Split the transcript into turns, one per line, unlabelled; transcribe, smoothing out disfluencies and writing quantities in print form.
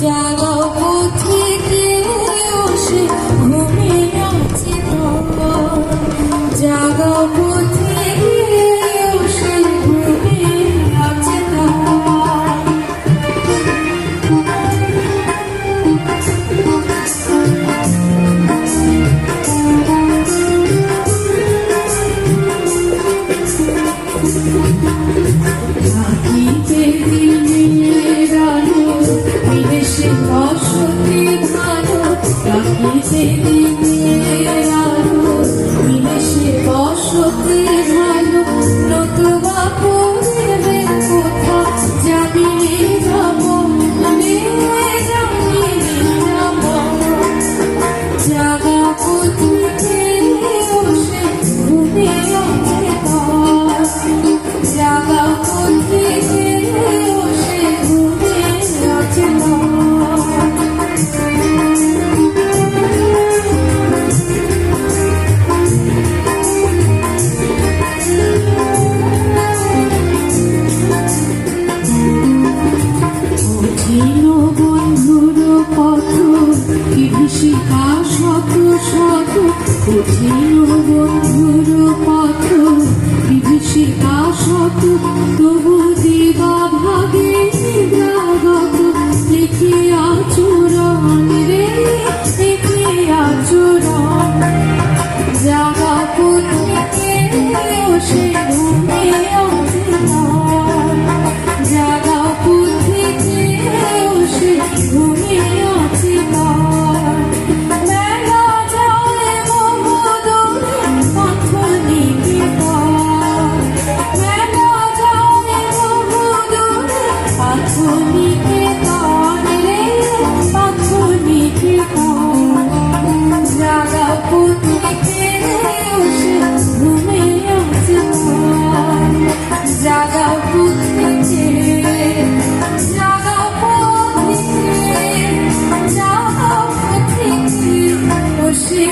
জাগাও পথিকে বসে ঘুমিয়ে আছে জাগাও পথিকে বসে ঘুমিয়ে আছে থাকিতে দিনের আলো বিদেশে বসতি ভালো থাকিতে দিনের আলো বিদেশে বসতি ভালো নতুবা পড়বে কোথা যাবি যাব জাগা পথিকে বসে ঘুমিয়ে আছে জাগা পথিকে বসে ঘুমিয়ে আছে কঠিন বন্ধুর পথ কি শিখা শত শত কঠিন বন্ধুর পথ কি শিখা শত তবু দিবা ভাগে জাগত লিখিয়া চূড়ন রে লিখিয়া চূড়ন জাগা পথিকে বসে ঘুমিয়ে আছে জাগা পথিকে বসে ঘুমিয়ে আছে মেলা যায় বহুদূরে পাথনিকে মেলা যায় বহুদূরে পাথনিকে রে পাথনিকে জাগা পথিকে বসে ঘুমিয়ে আছে জাগা পথিকে জাগা পথিকে বসে